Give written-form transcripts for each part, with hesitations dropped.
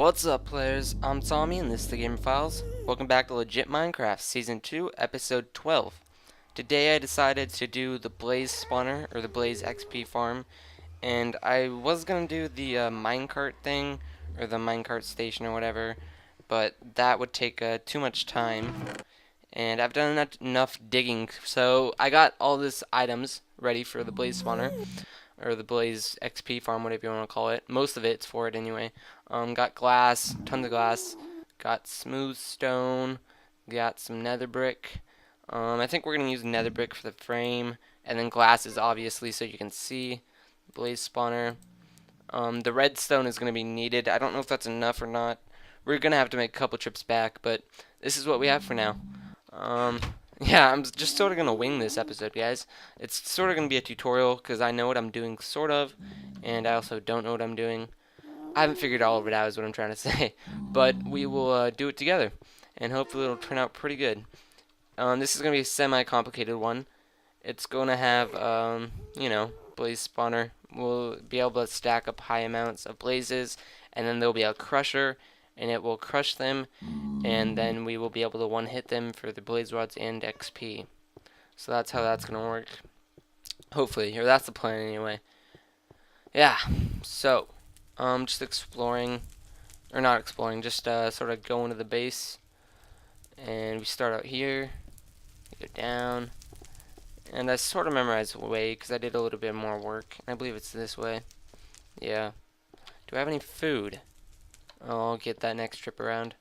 What's up, players? I'm Tommy, and this is the Gamer Files. Welcome back to Legit Minecraft, Season 2, Episode 12. Today I decided to do the Blaze Spawner, or the Blaze XP farm, and I was going to do the minecart thing, or the minecart station or whatever, but that would take too much time, and I've done enough digging, so I got all these items ready for the Blaze Spawner, or the Blaze XP farm, whatever you want to call it. Most of it's for it anyway. Got glass, tons of glass. Got smooth stone. Got some nether brick. I think we're gonna use nether brick for the frame, and then glasses obviously so you can see. Blaze spawner. The redstone is gonna be needed. I don't know if that's enough or not. We're gonna have to make a couple trips back, but this is what we have for now. Yeah, I'm just sort of going to wing this episode, guys. It's sort of going to be a tutorial because I know what I'm doing, sort of, and I also don't know what I'm doing. I haven't figured all of it out is what I'm trying to say, but we will do it together, and hopefully it'll turn out pretty good. This is going to be a semi-complicated one. It's going to have, blaze spawner. We'll be able to stack up high amounts of blazes, and then there'll be a crusher, and it will crush them, and then we will be able to one-hit them for the blaze rods and XP. So that's how that's going to work. Hopefully, or that's the plan anyway. Yeah, so, just exploring, or not exploring, just sort of going to the base. And we start out here, go down, and I sort of memorized the way because I did a little bit more work. I believe it's this way. Yeah. Do I have any food? I'll get that next trip around.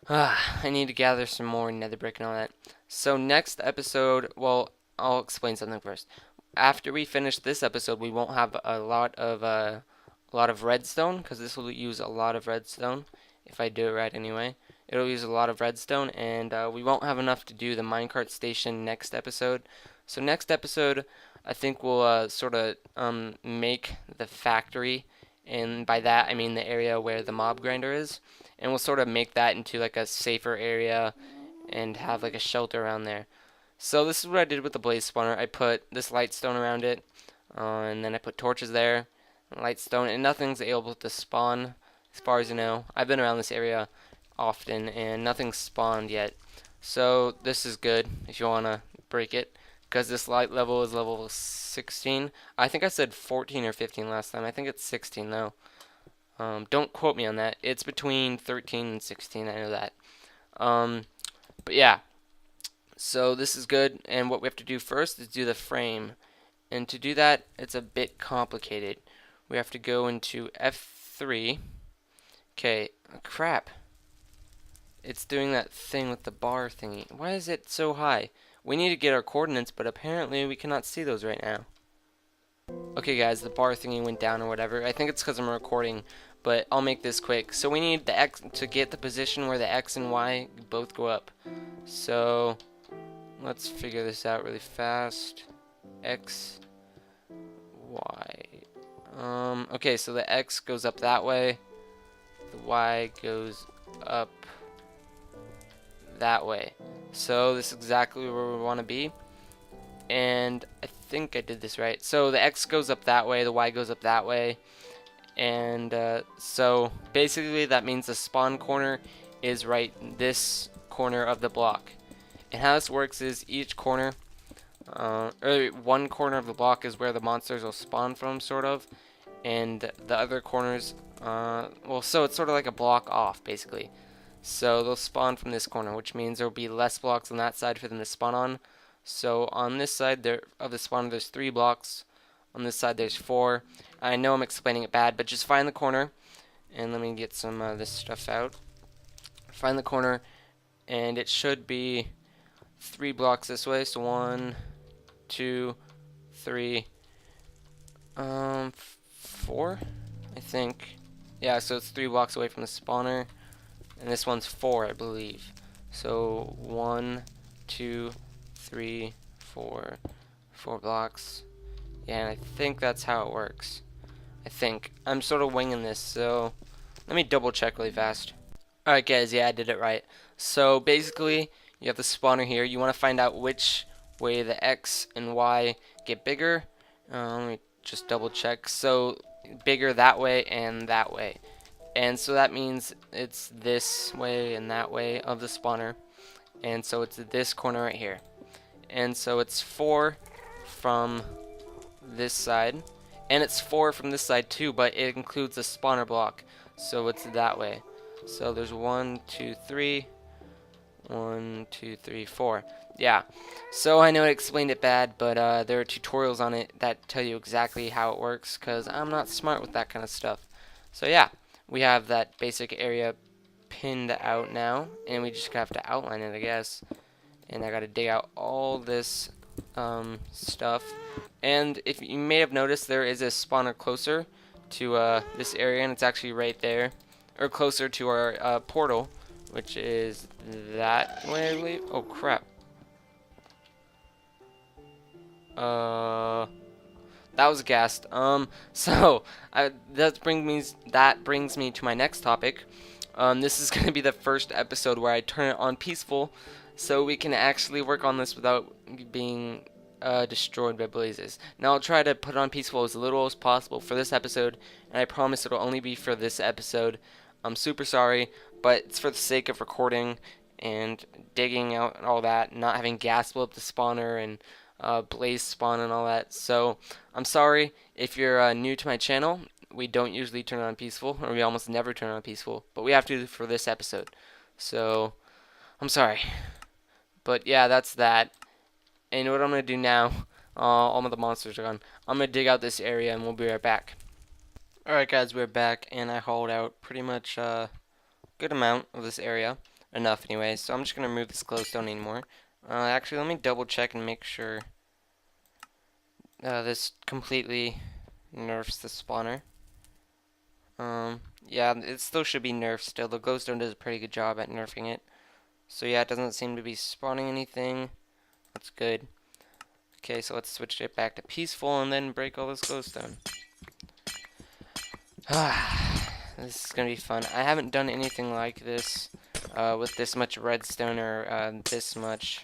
I need to gather some more nether brick and all that. So next episode, well, I'll explain something first. After we finish this episode, we won't have a lot of redstone because this will use a lot of redstone if I do it right anyway. It'll use a lot of redstone, and we won't have enough to do the minecart station next episode. So next episode, I think we'll sort of make the factory. And by that I mean the area where the mob grinder is, and we'll sort of make that into like a safer area and have like a shelter around there. So this is what I did with the blaze spawner. I put this light stone around it, and then I put torches there, light stone, and nothing's able to spawn as far as you know. I've been around this area often and nothing's spawned yet, so this is good if you want to break it. Because this light level is level 16. I think I said 14 or 15 last time. I think it's 16 though. Don't quote me on that. It's between 13 and 16. I know that. But yeah. So this is good. And what we have to do first is do the frame. And to do that, it's a bit complicated. We have to go into F3. Okay. Crap. It's doing that thing with the bar thingy. Why is it so high? We need to get our coordinates, but apparently we cannot see those right now. Okay guys, the bar thingy went down or whatever. I think it's because I'm recording, but I'll make this quick. So we need the X to get the position where the X and Y both go up. So let's figure this out really fast. X, Y. Okay, so the X goes up that way. The Y goes up that way. So this is exactly where we want to be, and I think I did this right. So the X goes up that way, the Y goes up that way, and so basically that means the spawn corner is right this corner of the block. And how this works is each corner, or one corner of the block is where the monsters will spawn from, sort of, and the other corners, well, so it's sort of like a block off basically. So they'll spawn from this corner, which means there will be less blocks on that side for them to spawn on. So on this side of the spawner, there's 3 blocks. On this side, there's 4. I know I'm explaining it bad, but just find the corner. And let me get some of this stuff out. Find the corner, and it should be 3 blocks this way. So 1, 2, 3, 4, I think. Yeah, so it's 3 blocks away from the spawner. And this one's 4, I believe. So 1, 2, 3, 4, 4 blocks. Yeah, and I think that's how it works. I think. I'm sort of winging this, so let me double check really fast. Alright guys, yeah, I did it right. So basically, you have the spawner here. You want to find out which way the X and Y get bigger. Let me just double check. So bigger that way and that way. And so that means it's this way and that way of the spawner. And so it's this corner right here. And so it's 4 from this side. And it's 4 from this side too, but it includes the spawner block. So it's that way. So there's 1, 2, 3. 1, 2, 3, 4. Yeah. So I know I explained it bad, but there are tutorials on it that tell you exactly how it works, because I'm not smart with that kind of stuff. So yeah, we have that basic area pinned out now, and we just have to outline it, I guess. And I gotta dig out all this stuff. And if you may have noticed, there is a spawner closer to this area, and it's actually right there, or closer to our portal, which is that way, I believe. Oh crap. That was gassed. So that brings me to my next topic. This is gonna be the first episode where I turn it on peaceful, so we can actually work on this without being destroyed by blazes. Now I'll try to put it on peaceful as little as possible for this episode, and I promise it'll only be for this episode. I'm super sorry, but it's for the sake of recording and digging out and all that, not having gas blow up the spawner and blaze spawn and all that. So I'm sorry if you're new to my channel. We don't usually turn it on peaceful, or we almost never turn it on peaceful, but we have to for this episode. So I'm sorry, but yeah, that's that. And what I'm gonna do now, all of the monsters are gone. I'm gonna dig out this area, and we'll be right back. Alright guys, we're back, and I hauled out pretty much a good amount of this area. Enough anyway, so I'm just going to remove this glowstone anymore. Actually, let me double check and make sure this completely nerfs the spawner. Yeah, it still should be nerfed still. The glowstone does a pretty good job at nerfing it. So yeah, it doesn't seem to be spawning anything. That's good. Okay, so let's switch it back to peaceful and then break all this glowstone. This is going to be fun. I haven't done anything like this with this much redstone or this much,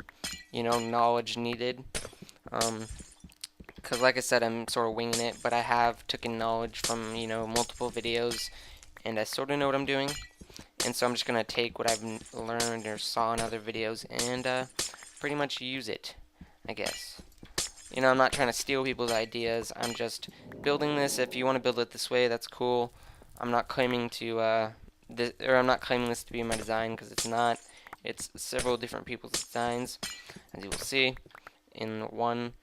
knowledge needed. Because like I said, I'm sort of winging it, but I have taken knowledge from, multiple videos, and I sort of know what I'm doing. And so I'm just going to take what I've learned or saw in other videos and pretty much use it, I guess. I'm not trying to steal people's ideas. I'm just building this. If you want to build it this way, that's cool. I'm not claiming to I'm not claiming this to be my design, because it's not. It's several different people's designs, as you will see in one.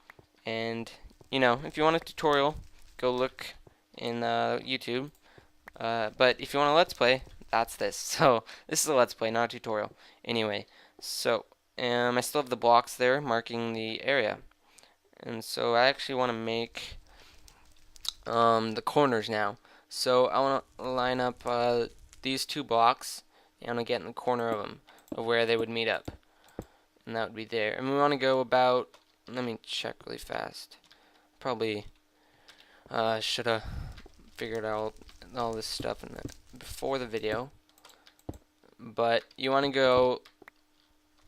And if you want a tutorial, go look in YouTube. But if you want a let's play, that's this. So this is a let's play, not a tutorial. Anyway, so I still have the blocks there marking the area. And so I actually want to make the corners now. So I want to line up these 2 blocks, and I'm going to get in the corner of them, of where they would meet up. And that would be there. And we want to go about, let me check really fast. Probably should have figured out all this stuff before the video. But you want to go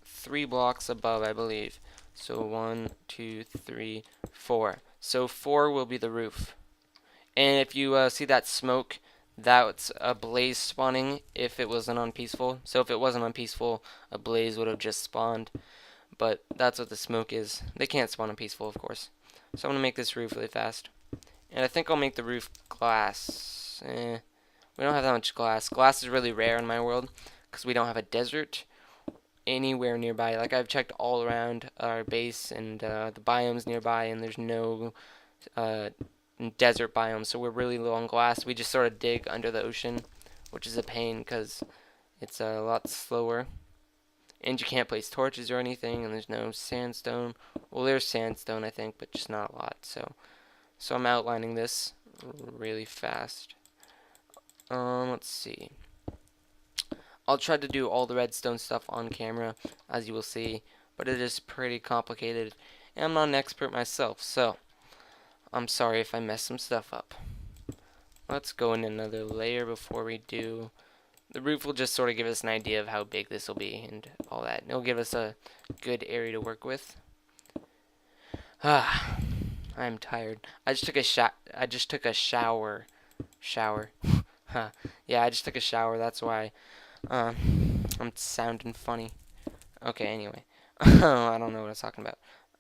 3 blocks above, I believe. So 1, 2, 3, 4. So 4 will be the roof. And if you see that smoke, that's a blaze spawning if it wasn't on peaceful. So if it wasn't on peaceful, a blaze would have just spawned. But that's what the smoke is. They can't spawn on peaceful, of course. So I'm going to make this roof really fast. And I think I'll make the roof glass. We don't have that much glass. Glass is really rare in my world, because we don't have a desert anywhere nearby. Like, I've checked all around our base and the biomes nearby, and there's no desert biomes, so we're really low on glass. We just sort of dig under the ocean, which is a pain because it's a lot slower, and you can't place torches or anything, and there's no sandstone. Well, there's sandstone, I think, but just not a lot. So I'm outlining this really fast. Let's see. I'll try to do all the redstone stuff on camera, as you will see, but it is pretty complicated, and I'm not an expert myself, so I'm sorry if I mess some stuff up. Let's go in another layer before we do. The roof will just sort of give us an idea of how big this will be and all that. It'll give us a good area to work with. I'm tired. I just took a shower. Huh. Yeah, I just took a shower, that's why I'm sounding funny. Okay, anyway. I don't know what I was talking about.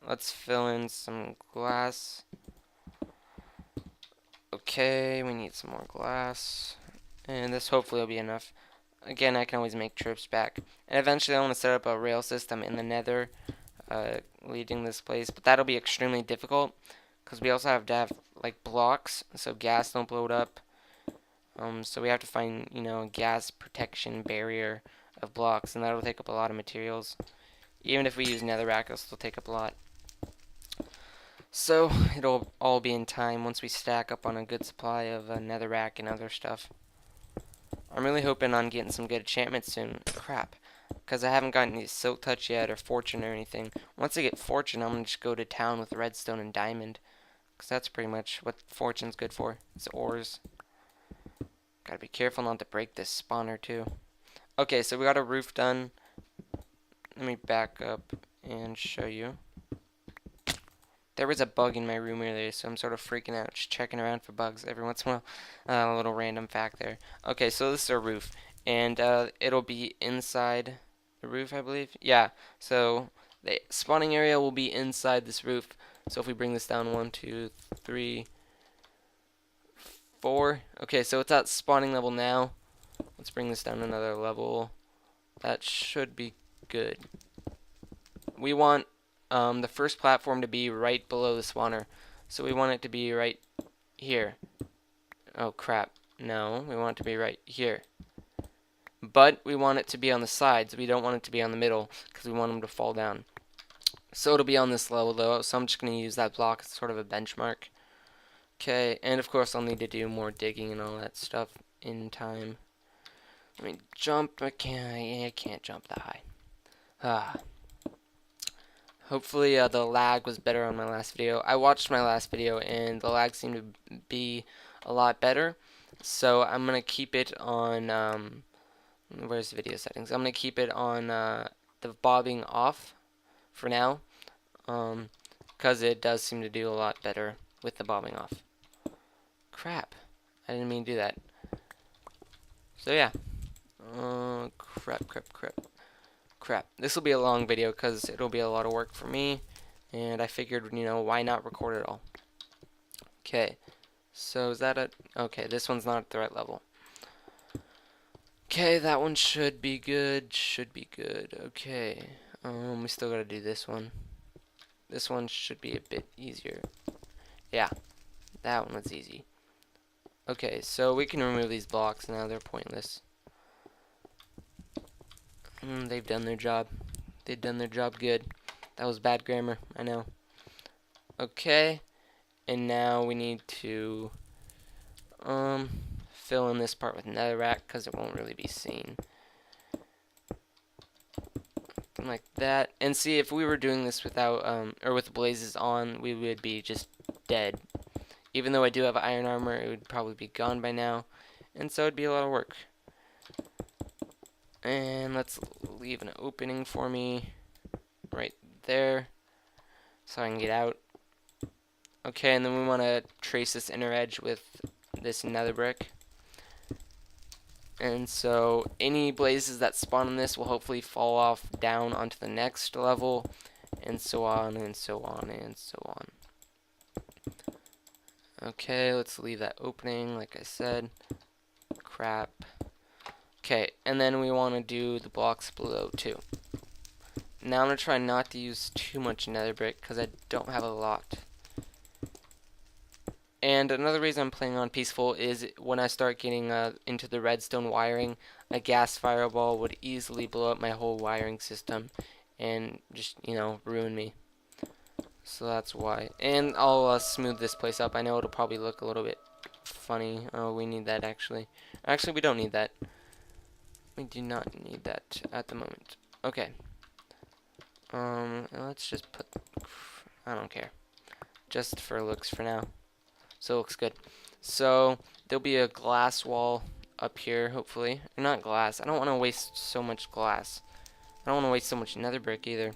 Let's fill in some glass. Okay, we need some more glass. And this hopefully will be enough. Again, I can always make trips back. And eventually I want to set up a rail system in the nether, leading this place. But that'll be extremely difficult, because we also have to have, like, blocks, so gas don't blow it up. So we have to find, a gas protection barrier of blocks, and that'll take up a lot of materials. Even if we use netherrack, it'll still take up a lot. So it'll all be in time once we stack up on a good supply of netherrack and other stuff. I'm really hoping on getting some good enchantments soon. Crap. Because I haven't gotten any silk touch yet or fortune or anything. Once I get fortune, I'm going to just go to town with redstone and diamond. Because that's pretty much what fortune's good for. It's ores. Gotta be careful not to break this spawner too. Okay, so we got a roof done. Let me back up and show you. There was a bug in my room earlier, so I'm sort of freaking out, just checking around for bugs every once in a while. A little random fact there. Okay, so this is our roof, and it'll be inside the roof, I believe. Yeah, so the spawning area will be inside this roof. So if we bring this down, 1, 2, 3, 4. Okay, so it's at spawning level now. Let's bring this down another level. That should be good. We want the first platform to be right below the spawner. So we want it to be right here. Oh crap. No, we want it to be right here. But we want it to be on the sides. We don't want it to be on the middle because we want them to fall down. So it'll be on this level though. So I'm just going to use that block as sort of a benchmark. Okay, and of course I'll need to do more digging and all that stuff in time. Let me jump. I can't jump that high. Ah. Hopefully the lag was better on my last video. I watched my last video and the lag seemed to be a lot better. So I'm going to keep it on, where's the video settings? I'm going to keep it on the bobbing off for now. Because it does seem to do a lot better with the bobbing off. Crap. I didn't mean to do that. So yeah. Crap. This will be a long video because it'll be a lot of work for me. And I figured, why not record it all? Okay. So is that it? Okay, this one's not at the right level. Okay, that one should be good. Okay. We still gotta do this one. This one should be a bit easier. Yeah. That one was easy. Okay, so we can remove these blocks now. They're pointless. They've done their job. They've done their job good. That was bad grammar, I know. Okay, and now we need to fill in this part with netherrack because it won't really be seen. Something like that. And see, if we were doing this without or with blazes on, we would be just dead. Even though I do have iron armor, it would probably be gone by now, and so it'd be a lot of work. And let's leave an opening for me right there so I can get out. Okay, and then we want to trace this inner edge with this nether brick. And so any blazes that spawn on this will hopefully fall off down onto the next level, and so on and so on and so on. Okay, let's leave that opening like I said. Crap. Okay, and then we want to do the blocks below too. Now I'm going to try not to use too much nether brick because I don't have a lot. And another reason I'm playing on peaceful is when I start getting into the redstone wiring, a gas fireball would easily blow up my whole wiring system and just, ruin me. So that's why. And I'll smooth this place up. I know it'll probably look a little bit funny. Oh, we need that actually. Actually, we don't need that. We do not need that at the moment. Okay. Let's just put... I don't care. Just for looks for now. So it looks good. So there'll be a glass wall up here, hopefully. Or not glass. I don't want to waste so much glass. I don't want to waste so much nether brick either.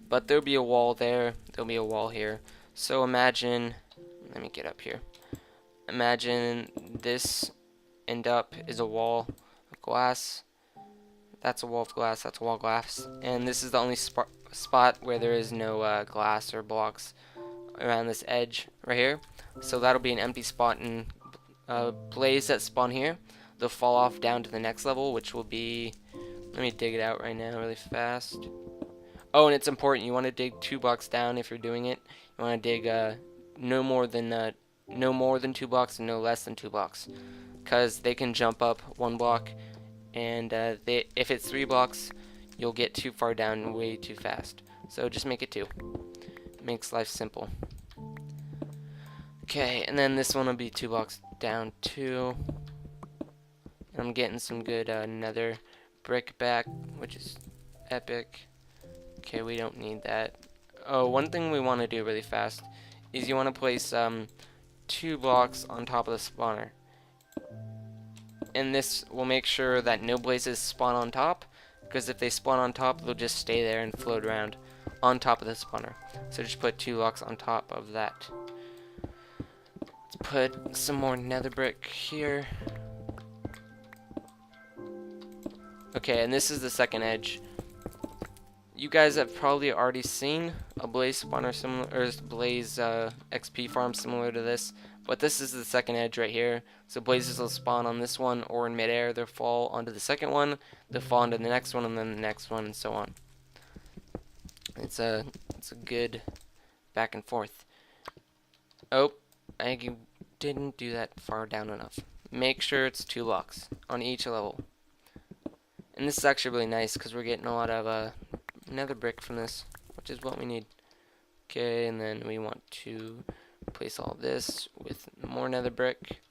But there'll be a wall there. There'll be a wall here. So imagine... Let me get up here. imagine this end up is a wall of glass. That's a wall of glass, that's a wall of glass. And this is the only spot where there is no glass or blocks around this edge right here. So that'll be an empty spot, and blaze that spawn here, they'll fall off down to the next level, which will be, let me dig it out right now really fast. Oh, and it's important, you want to dig 2 blocks down if you're doing it. You want to dig no more than 2 blocks and no less than 2 blocks, because they can jump up 1 block, and if it's 3 blocks, you'll get too far down way too fast. So just make it 2. Makes life simple. Okay, and then this one will be 2 blocks down too. And I'm getting some good nether brick back, which is epic. Okay, we don't need that. Oh, one thing we want to do really fast is you want to place 2 blocks on top of the spawner. And this will make sure that no blazes spawn on top, because if they spawn on top, they'll just stay there and float around on top of the spawner. So just put 2 blocks on top of that. Let's put some more nether brick here. Okay, and this is the second edge. You guys have probably already seen a blaze spawner similar, or blaze XP farm similar to this, but this is the second edge right here. So blazes will spawn on this one, or in midair they'll fall onto the second one, they'll fall onto the next one, and then the next one, and so on. It's a good back and forth. Oh, I didn't do that far down enough. Make sure it's 2 blocks on each level. And this is actually really nice because we're getting a lot of nether brick from this, which is what we need. Okay, and then we want to place all this with more nether brick.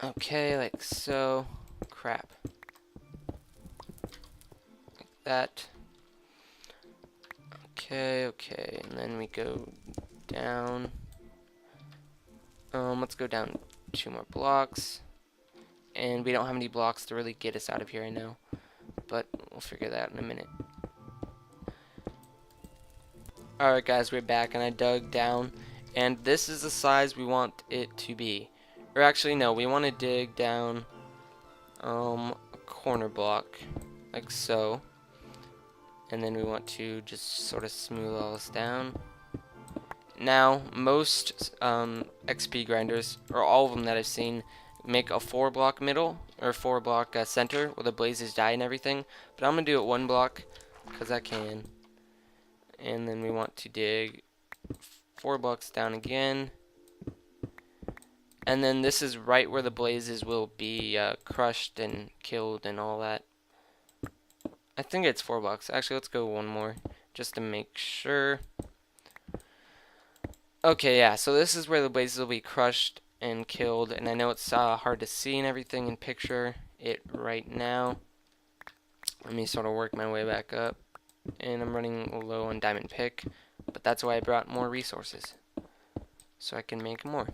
Okay, like so. Crap. Like that. Okay, and then we go down. Let's go down 2 more blocks. And we don't have any blocks to really get us out of here, I know. But we'll figure that out in a minute. Alright guys, we're back, and I dug down. And this is the size we want it to be. Or actually, no, we want to dig down a corner block, like so. And then we want to just sort of smooth all this down. Now, most XP grinders, or all of them that I've seen, make a 4 block middle, or 4 block center, where the blazes die and everything. But I'm going to do it 1 block, because I can. And then we want to dig 4 blocks down again. And then this is right where the blazes will be crushed and killed and all that. I think it's 4 blocks. Actually, let's go 1 more, just to make sure. Okay, yeah, so this is where the blazes will be crushed and killed, and I know it's hard to see and everything and picture it right now. Let me sort of work my way back up, and I'm running low on diamond pick, but that's why I brought more resources, so I can make more.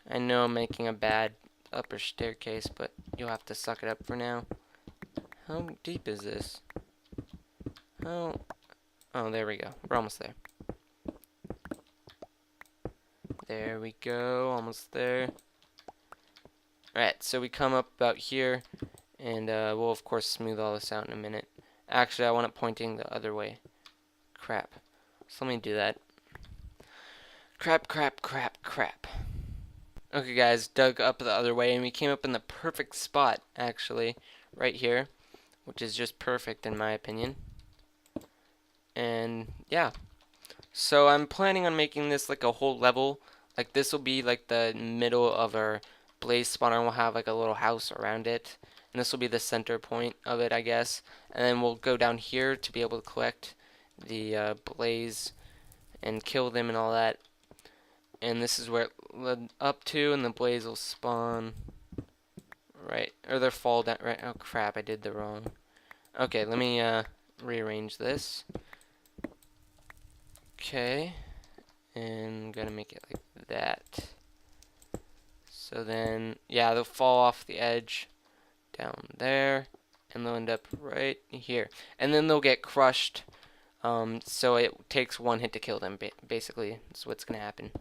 I know I'm making a bad upper staircase, but you'll have to suck it up for now. How deep is this? Oh, there we go. We're almost there. There we go, almost there. Alright, so we come up about here, and we'll of course smooth all this out in a minute. Actually, I want it pointing the other way. Crap. So let me do that. Crap. Okay guys, dug up the other way, and we came up in the perfect spot, actually, right here, which is just perfect in my opinion. And yeah. So I'm planning on making this like a whole level. Like this will be like the middle of our blaze spawner, and we'll have like a little house around it. And this will be the center point of it, I guess. And then we'll go down here to be able to collect the blaze and kill them and all that. And this is where it led up to, and the blaze will spawn right, or they'll fall down, right? Oh crap, I did the wrong. Okay, let me rearrange this. Okay, and I'm gonna make it like that. So then, yeah, they'll fall off the edge down there, and they'll end up right here. And then they'll get crushed So it takes one hit to kill them, basically. That's what's going to happen.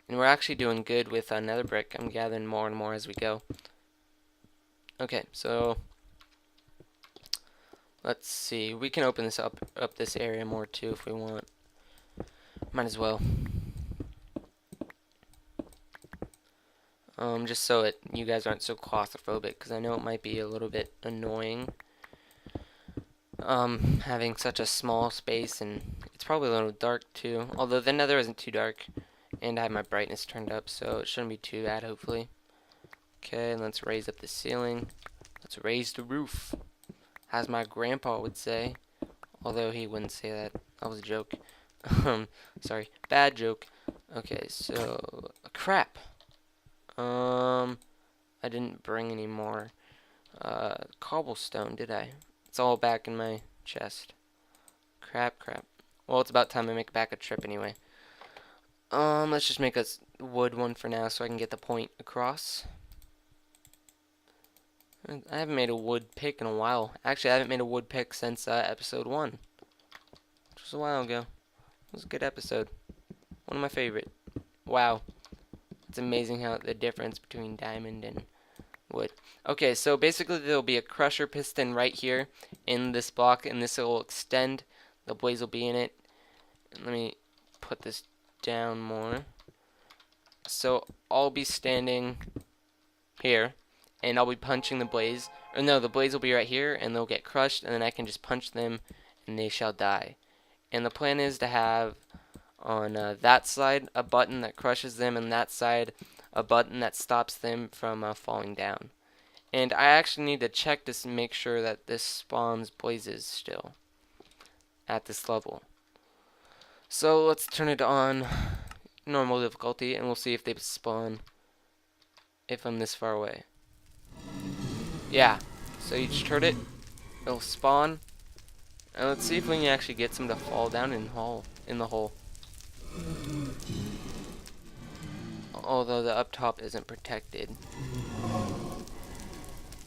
And we're actually doing good with another brick. I'm gathering more and more as we go. Okay, so let's see. We can open this up this area more too if we want. Might as well. Just so you guys aren't so claustrophobic, because I know it might be a little bit annoying. Having such a small space, and it's probably a little dark too. Although the nether isn't too dark, and I have my brightness turned up, so it shouldn't be too bad, hopefully. Okay, let's raise up the ceiling. Let's raise the roof, as my grandpa would say. Although he wouldn't say that. That was a joke. Sorry, bad joke. Okay, so crap. I didn't bring any more cobblestone, did I? It's all back in my chest. Crap. Well, it's about time I make back a trip anyway. Let's just make a wood one for now so I can get the point across. I haven't made a wood pick in a while. Actually, I haven't made a wood pick since episode 1. Which was a while ago. It was a good episode. One of my favorite. Wow. It's amazing how the difference between diamond and wood. Okay, so basically there'll be a crusher piston right here in this block, and this will extend. The blaze will be in it. Let me put this down more. So I'll be standing here, and I'll be punching the blaze. Or no, the blaze will be right here, and they'll get crushed, and then I can just punch them, and they shall die. And the plan is to have on that side a button that crushes them, and that side a button that stops them from falling down. And I actually need to check this and make sure that this spawns blazes still at this level. So let's turn it on normal difficulty, and we'll see if they spawn if I'm this far away. Yeah, so each heard it, it'll spawn. And let's see if we can actually get some to fall down in the hole. Although the up top isn't protected.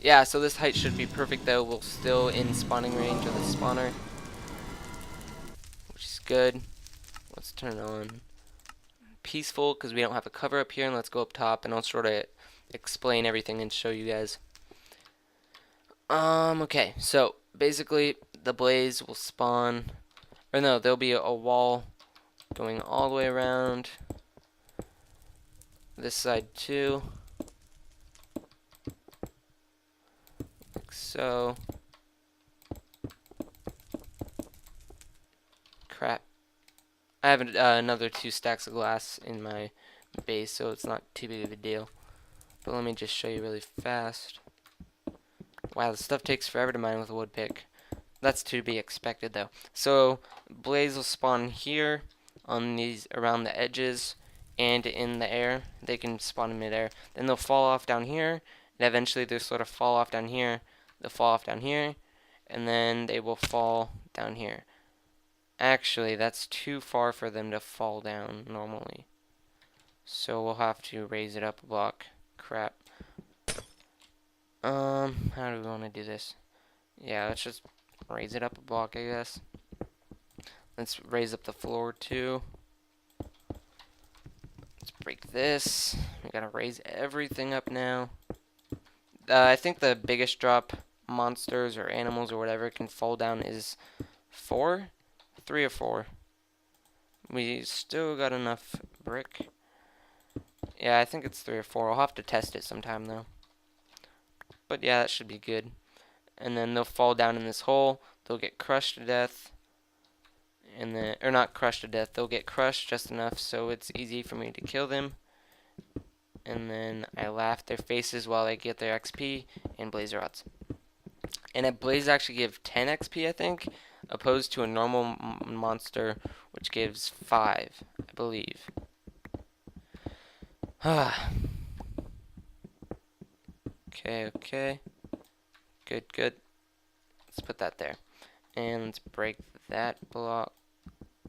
Yeah, so this height should be perfect though. We're still in spawning range of the spawner, which is good. Let's turn on peaceful because we don't have a cover up here, and let's go up top and I'll sort of explain everything and show you guys. Okay, so basically the blaze will spawn, or no, there'll be a wall going all the way around this side too, like so. Crap. I have another 2 stacks of glass in my base, so it's not too big of a deal. But let me just show you really fast. Wow, this stuff takes forever to mine with a wood pick. That's to be expected though. So blaze will spawn here on these around the edges and in the air. They can spawn in midair. Then they'll fall off down here, and eventually they'll sort of fall off down here. They'll fall off down here, and then they will fall down here. Actually, that's too far for them to fall down normally. So we'll have to raise it up a block. Crap. How do we want to do this? Yeah, let's just raise it up a block, I guess. Let's raise up the floor too. Let's break this. We gotta raise everything up now. I think the biggest drop monsters or animals or whatever can fall down is 4? 3 or 4. We still got enough brick. Yeah, I think it's 3 or 4. I'll have to test it sometime though. But yeah, that should be good. And then they'll fall down in this hole. They'll get crushed to death. And then, or not crushed to death. They'll get crushed just enough so it's easy for me to kill them. And then I laugh their faces while they get their XP and blaze rods. And a blaze actually give 10 XP, I think, opposed to a normal monster, which gives 5, I believe. Okay. Good. Let's put that there. And let's break that block.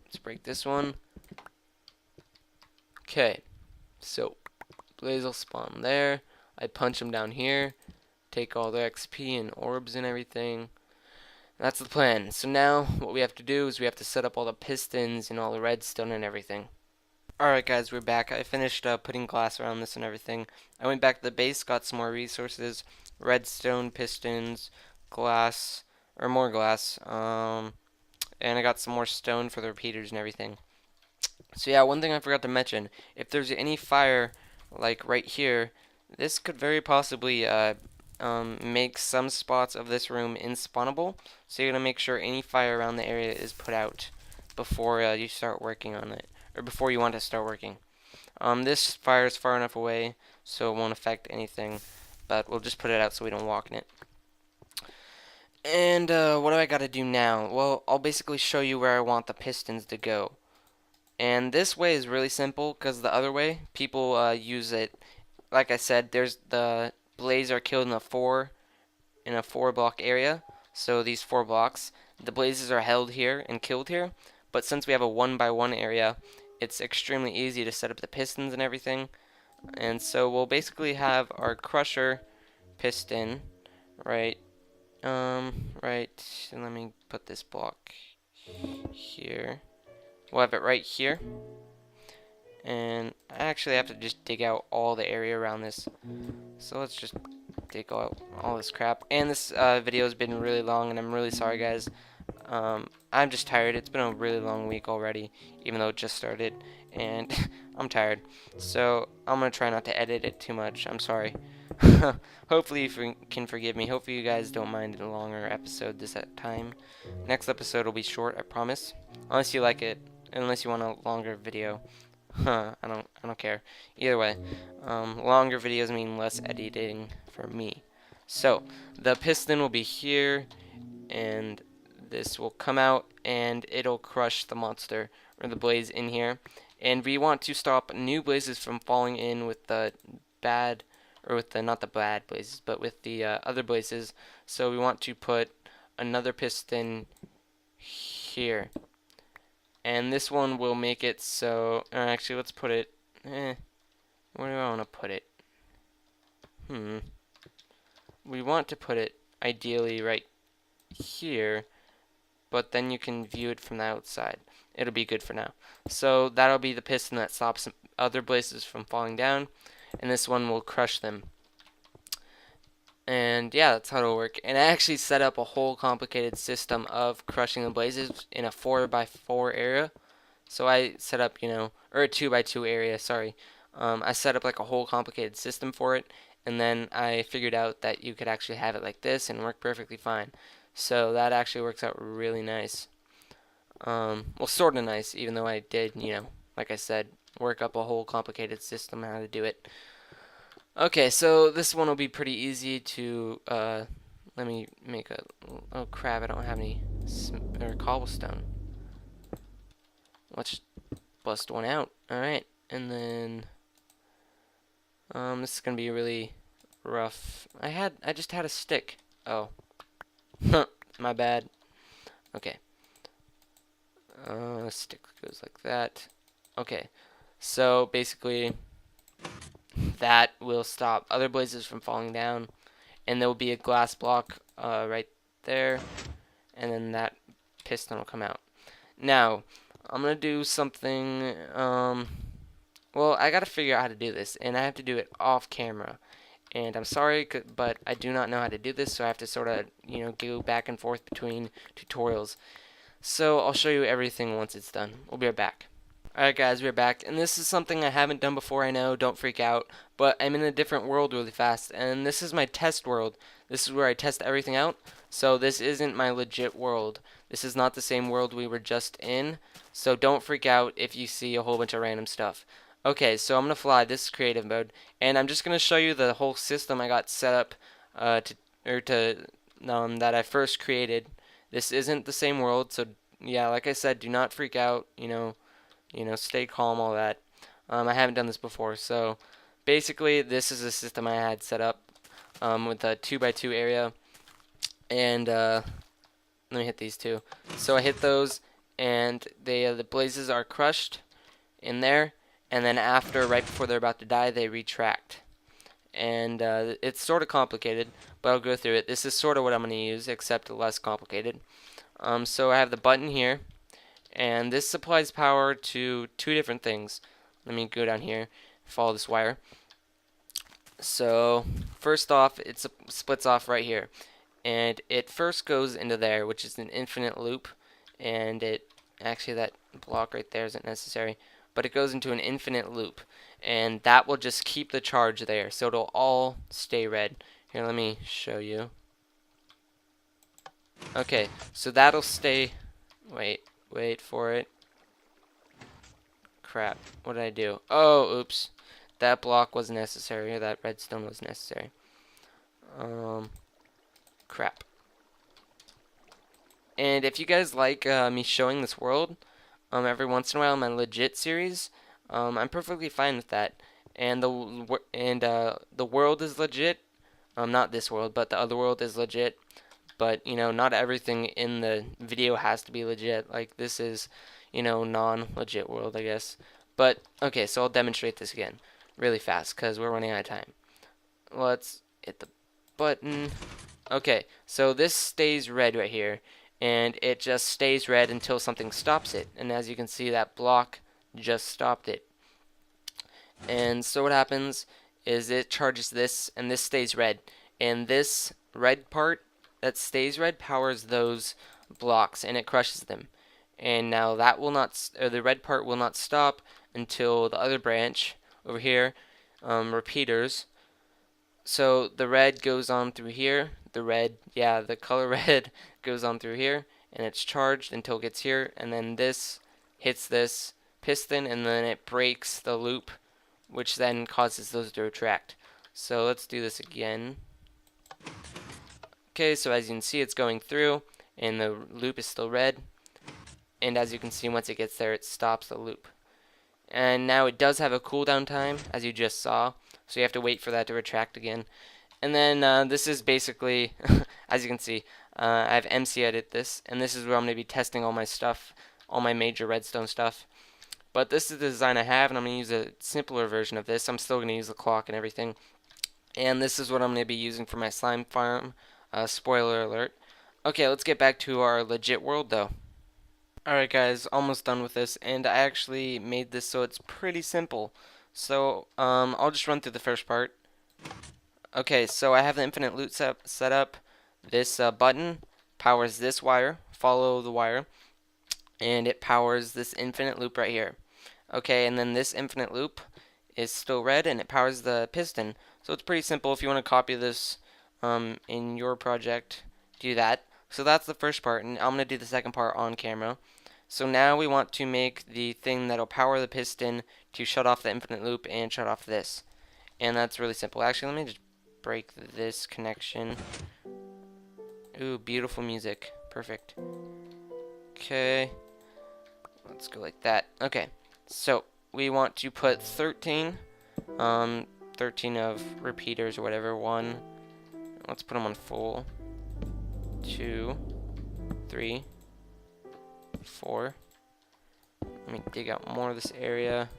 Let's break this one. Okay. So, blaze will spawn there. I punch them down here. Take all their XP and orbs and everything. That's the plan. So now what we have to do is we have to set up all the pistons and all the redstone and everything. Alright guys, we're back. I finished putting glass around this and everything. I went back to the base, got some more resources. Redstone, pistons, glass, or more glass. And I got some more stone for the repeaters and everything. So yeah, one thing I forgot to mention, if there's any fire, like right here, this could very possibly make some spots of this room inspawnable. So you're going to make sure any fire around the area is put out before you start working on it, or before you want to start working. This fire is far enough away so it won't affect anything, but we'll just put it out so we don't walk in it. And what do I got to do now? Well, I'll basically show you where I want the pistons to go. And this way is really simple because the other way, people use it. Like I said, there's the blaze are killed in a four block area. So these 4 blocks, the blazes are held here and killed here. But since we have a 1x1 area, it's extremely easy to set up the pistons and everything. And so we'll basically have our crusher piston right. Right. And let me put this block here. We'll have it right here. And I actually have to just dig out all the area around this. So let's just dig out all this crap. And this video has been really long, and I'm really sorry, guys. I'm just tired. It's been a really long week already, even though it just started. And I'm tired. So I'm going to try not to edit it too much. I'm sorry. Hopefully you can forgive me. Hopefully you guys don't mind a longer episode this time. Next episode will be short, I promise. Unless you like it. Unless you want a longer video. I don't care. Either way, longer videos mean less editing for me. So, the piston will be here, and this will come out, and it'll crush the monster, or the blaze in here. And we want to stop new blazes from falling in with the bad, or with the, not the bad blazes, but with the other blazes. So we want to put another piston here. And this one will make it so, or actually let's put it, where do I want to put it? We want to put it ideally right here, but then you can view it from the outside. It'll be good for now. So that'll be the piston that stops other blazes from falling down, and this one will crush them. And yeah, that's how it'll work. And I actually set up a whole complicated system of crushing the blazes in a 4x4 area. So I set up, or a 2x2 area, sorry. I set up like a whole complicated system for it. And then I figured out that you could actually have it like this and work perfectly fine. So that actually works out really nice. Well, sort of nice, even though I did, like I said, work up a whole complicated system how to do it. Okay, so this one will be pretty easy to, let me make a, oh crap, I don't have any cobblestone. Let's bust one out. Alright, and then, this is going to be really rough. I just had a stick. Oh. My bad. Okay. Stick goes like that. Okay, so basically, that will stop other blazes from falling down, and there will be a glass block right there, and then that piston will come out. Now, I'm going to do something, well, I got to figure out how to do this, and I have to do it off camera. And I'm sorry, but I do not know how to do this, so I have to sort of, go back and forth between tutorials. So I'll show you everything once it's done. We'll be right back. Alright guys, we're back, and this is something I haven't done before, I know, don't freak out, but I'm in a different world really fast, and this is my test world. This is where I test everything out, so this isn't my legit world. This is not the same world we were just in, so don't freak out if you see a whole bunch of random stuff. Okay, so I'm going to fly, this is creative mode, and I'm just going to show you the whole system I got set up that I first created. This isn't the same world, so yeah, like I said, do not freak out, stay calm, all that. I haven't done this before, so basically this is a system I had set up with a 2x2 area, and let me hit these two. So I hit those, and the blazes are crushed in there, and then after, right before they're about to die, they retract. and it's sort of complicated, but I'll go through it. This is sort of what I'm going to use, except less complicated. So I have the button here, and this supplies power to two different things. Let me go down here, follow this wire. So first off, it splits off right here, and it first goes into there, which is an infinite loop, and it actually, that block right there isn't necessary, but it goes into an infinite loop, and that will just keep the charge there, so it'll all stay red. Here, let me show you. Okay, so that'll stay. Wait for it. Crap, what did I do? Oh, oops. That block was necessary, or that redstone was necessary. Crap. And if you guys like me showing this world every once in a while in my legit series, I'm perfectly fine with that. And the world is legit. Not this world, but the other world is legit. But you know, not everything in the video has to be legit. Like this is, you know, non-legit world, I guess. But okay, so I'll demonstrate this again really fast because we're running out of time. Let's hit the button. Okay, so this stays red right here, and it just stays red until something stops it. And as you can see, that block just stopped it. And so what happens is it charges this, and this stays red. And this red part that stays red powers those blocks, and it crushes them. And now that will not, or the red part will not stop until the other branch over here, repeaters. So the red goes on through here. The color red goes on through here, and it's charged until it gets here, and then this hits this piston, and then it breaks the loop, which then causes those to retract. So let's do this again. Okay, so as you can see, it's going through, and the loop is still red, and as you can see, once it gets there, it stops the loop. And now it does have a cooldown time, as you just saw, so you have to wait for that to retract again. And then this is basically, as you can see, I've MC edited this, and this is where I'm going to be testing all my stuff, all my major redstone stuff. But this is the design I have, and I'm going to use a simpler version of this. I'm still going to use the clock and everything. And this is what I'm going to be using for my slime farm. Spoiler alert. Okay, let's get back to our legit world, though. Alright guys, almost done with this, and I actually made this so it's pretty simple. So, I'll just run through the first part. Okay, so I have the infinite loop set up. This button powers this wire, follow the wire, and it powers this infinite loop right here. Okay, and then this infinite loop is still red, and it powers the piston. So it's pretty simple. If you want to copy this in your project, do that. So that's the first part, and I'm going to do the second part on camera. So now we want to make the thing that'll power the piston to shut off the infinite loop and shut off this. And that's really simple. Actually, let me just break this connection. Ooh, beautiful music. Perfect. Okay. Let's go like that. Okay. So we want to put 13 of repeaters or whatever. 1. Let's put them on full. 2, 3, 4. Let me dig out more of this area.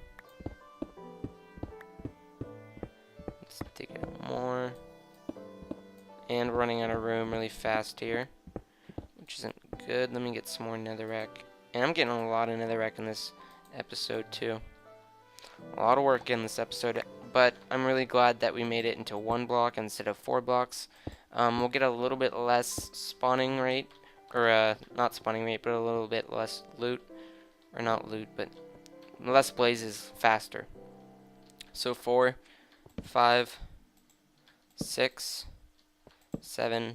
Let's dig out more. And we're running out of room really fast here, which isn't good. Let me get some more netherrack. And I'm getting a lot of netherrack in this episode too. A lot of work in this episode, but I'm really glad that we made it into 1 block instead of 4 blocks. We'll get a little bit less spawning rate, or not spawning rate, but a little bit less loot, or not loot, but less blazes faster. So 4, 5, 6, 7,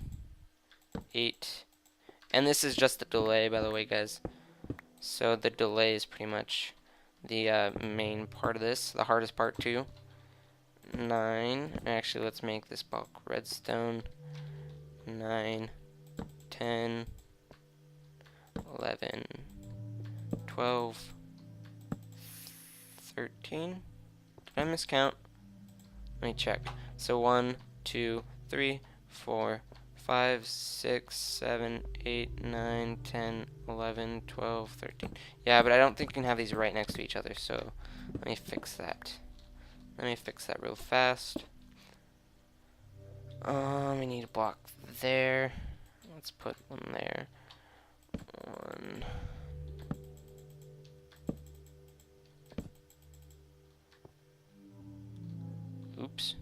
8, and this is just the delay, by the way, guys. So the delay is pretty much the main part of this, the hardest part too. 9, actually let's make this bulk redstone. 9, 10, 11, 12, 13. Did I miscount? Let me check. So 1, 2, 3, 4, 5, 6, 7, 8, 9, 10, 11, 12, 13. Yeah, but I don't think you can have these right next to each other, so let me fix that. Let me fix that real fast. We need a block there. Let's put one there. One. Oops.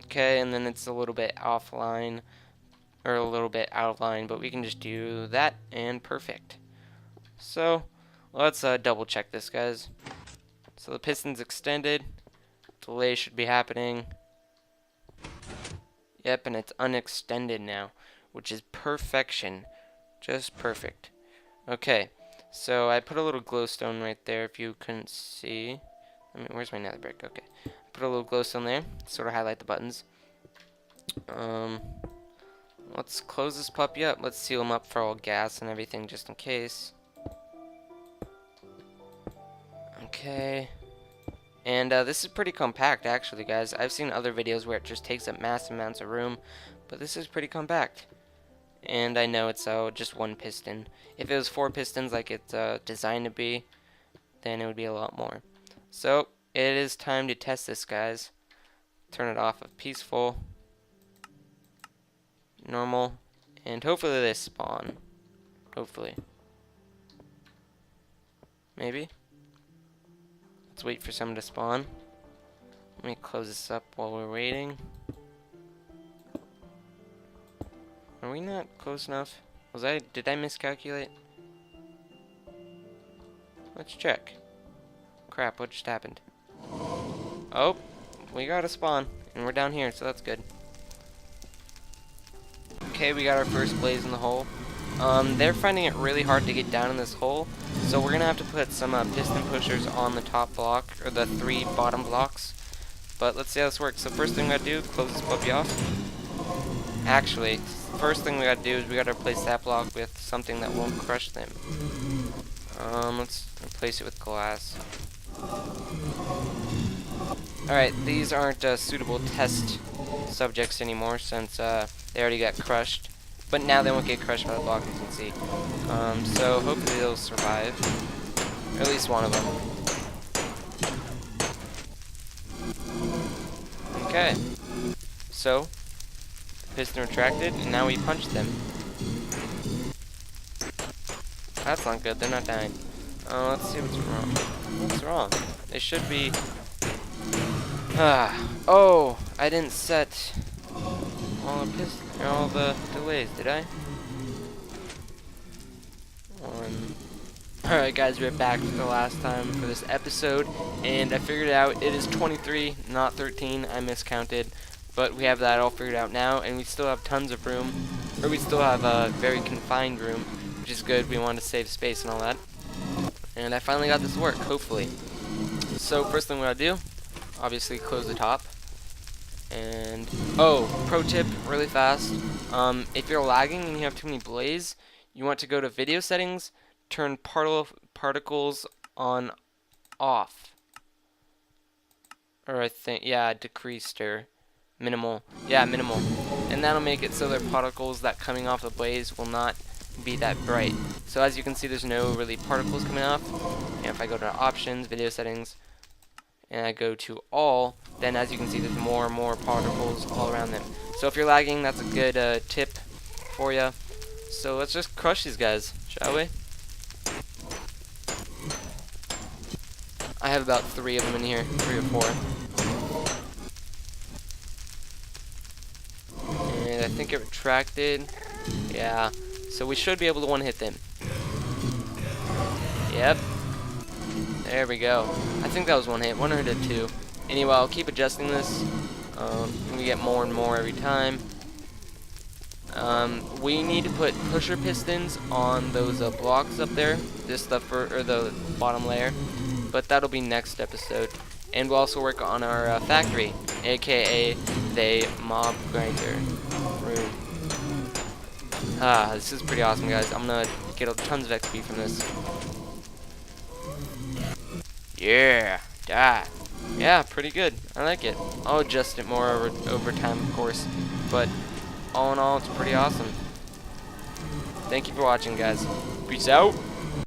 Okay, and then it's a little bit offline, or a little bit out of line, but we can just do that, and perfect. So, let's double check this, guys. So the piston's extended, delay should be happening. Yep, and it's unextended now, which is perfection. Just perfect. Okay, so I put a little glowstone right there if you couldn't see. Where's my nether brick? Okay. Put a little glowstone there, sort of highlight the buttons. Let's close this puppy up. Let's seal him up for all gas and everything just in case. Okay. And this is pretty compact actually, guys. I've seen other videos where it just takes up massive amounts of room, but this is pretty compact. And I know it's just one piston. If it was 4 pistons like it's designed to be, then it would be a lot more. So, it is time to test this, guys. Turn it off of peaceful, normal, and hopefully they spawn. Hopefully. Maybe. Let's wait for someone to spawn. Let me close this up while we're waiting. Are we not close enough? Did I miscalculate? Let's check. Crap, what just happened? Oh, we got a spawn, and we're down here, so that's good. Okay, we got our first blaze in the hole. They're finding it really hard to get down in this hole, so we're gonna have to put some piston pushers on the top block, or the 3 bottom blocks. But let's see how this works. So first thing we gotta do, close this puppy off. Actually, first thing we gotta do is we gotta replace that block with something that won't crush them. Let's replace it with glass. Alright, these aren't suitable test subjects anymore since they already got crushed. But now they won't get crushed by the block, as you can see. So hopefully they'll survive. Or at least one of them. Okay. So, piston retracted, and now we punch them. That's not good, they're not dying. Let's see what's wrong. What's wrong? They should be... Oh, I didn't set all the delays, did I? Alright guys, we're back for the last time for this episode, and I figured it out. It is 23, not 13. I miscounted, but we have that all figured out now, and we still have tons of room, or we still have a very confined room, which is good. We want to save space and all that. And I finally got this to work, hopefully. So first thing we gotta do, obviously close the top. And pro tip, really fast. If you're lagging and you have too many blaze, you want to go to video settings, turn particles on off. Or I think, yeah, decreased or minimal. Yeah, minimal. And that'll make it so their particles that coming off the blaze will not be that bright. So as you can see, there's no really particles coming off. And if I go to options, video settings, and I go to all, then as you can see, there's more and more particles all around them. So if you're lagging, that's a good tip for you. So let's just crush these guys, shall we? I have about 3 of them in here, 3 or 4. And I think it retracted. Yeah. So we should be able to one-hit them. Yep. There we go. I think that was 1 hit. 1 hit to 2. Anyway, I'll keep adjusting this. We get more and more every time. We need to put pusher pistons on those blocks up there. Just the bottom layer. But that'll be next episode. And we'll also work on our factory, aka the mob grinder room. This is pretty awesome, guys. I'm gonna get tons of XP from this. Yeah, die. Yeah, pretty good. I like it. I'll adjust it more over time, of course. But all in all, it's pretty awesome. Thank you for watching, guys. Peace out.